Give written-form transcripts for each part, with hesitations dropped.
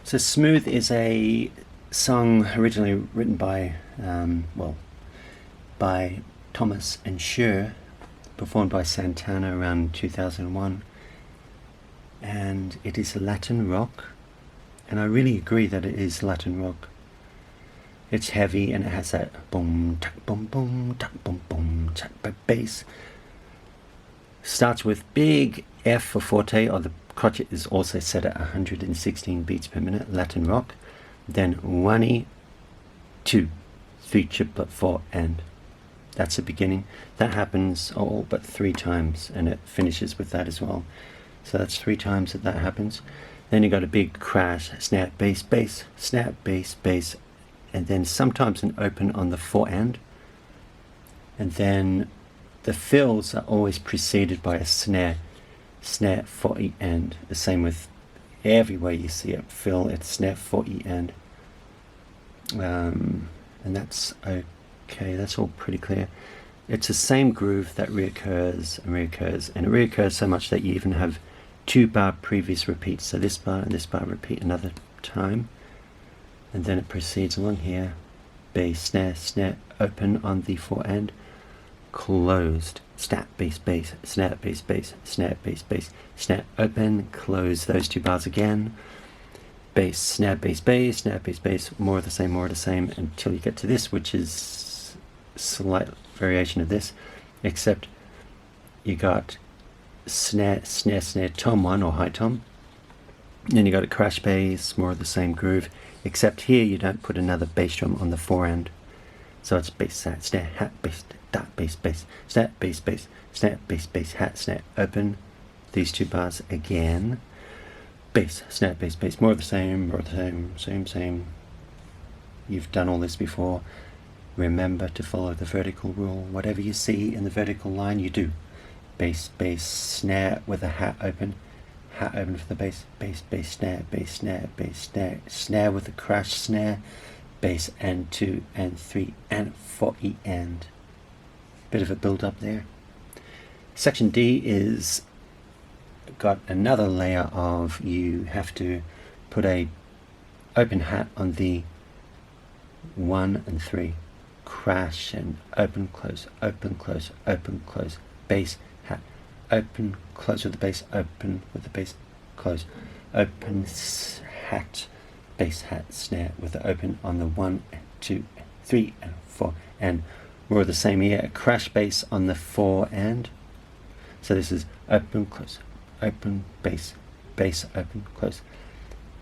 So Smooth is a song originally written by, by Thomas and Scher, performed by Santana around 2001. And it is Latin rock, and I really agree that it is Latin rock. It's heavy and it has that boom, tack, boom, boom, tack, boom, boom, tack, bass. Starts with big F for forte, or the crotchet is also set at 116 beats per minute, Latin rock. Then 1, 2, 3 triplet 4 and. That's the beginning. That happens all but 3 times, and it finishes with that as well. So that's 3 times that happens. Then you got a big crash, snap, bass, bass, snap, bass, bass, and then sometimes an open on the 4 and. And then the fills are always preceded by a snare, 40 and. The same with everywhere you see it fill, it's snare 40 and. And that's okay, that's all pretty clear. It's the same groove that reoccurs and reoccurs, and it reoccurs so much that you even have 2 bar previous repeats. So this bar and this bar repeat another time, and then it proceeds along here. Bass, snare, open on the 4 and, closed, snap, bass, bass, snap, bass, bass, snap, bass, bass, snap, open, close those 2 bars again. Bass, snap, bass, bass, snap, bass, bass, more of the same, until you get to this, which is a slight variation of this, except you got snare, tom 1 or high tom. Then you got a crash bass, more of the same groove, except here you don't put another bass drum on the 4 and. So it's bass, snare, hat, bass, dot, bass, bass, snap, bass, bass, snap, bass, bass, hat, snare, open, these 2 bars again. Bass, snap, bass, bass, more of the same, same. You've done all this before. Remember to follow the vertical rule. Whatever you see in the vertical line, you do. Bass, bass, snare with a hat open for the bass, bass, bass, snare, bass, snare, bass, snare, snare with a crash snare, bass, and 2 and 3 and 4 E and. Bit of a build up there. Section D is got another layer of, you have to put a open hat on the 1 and 3, crash and open, close, bass, hat, open, close with the bass, open with the bass, close, open, hat, bass, hat, snare with the open on the 1, 2, 3 and 4 and. More of the same here, a crash bass on the 4 and. So this is open, close, open, bass, bass, open, close,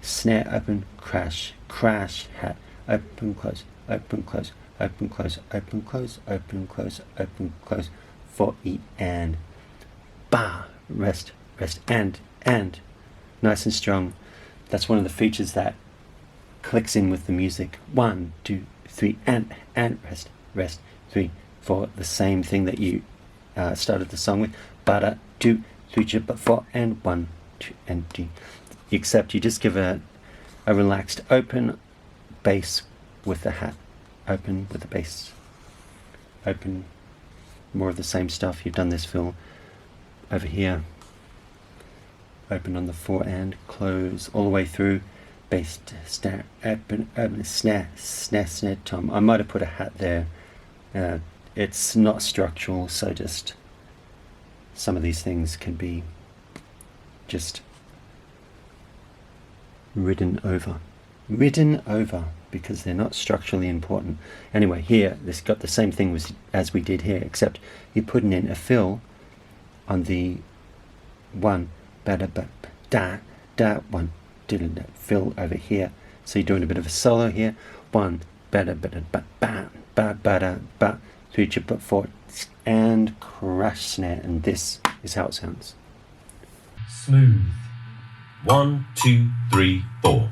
snare, open, crash, hat, open, close, open, close, open, close, open, close, open, close, open, close, 4 E and. Ba, rest, and. Nice and strong. That's one of the features that clicks in with the music. 1, 2, 3 and rest, 3, 4. The same thing that you started the song with. Bada, 2, 3, 4 and 1, 2 and 3. Except you just give a relaxed open bass with the hat, open with the bass, open, more of the same stuff. You've done this fill over here. Open on the 4 and, close all the way through. Bass, snare, open, snare, tom. I might have put a hat there. It's not structural, so just some of these things can be just ridden over because they're not structurally important. Anyway, here this got the same thing as we did here, except you're putting in a fill on the 1, da 1, fill over here. So you're doing a bit of a solo here. 1, 3 triplet 4 and crash snare, and this is how it sounds. Smooth. 1, 2, 3, 4.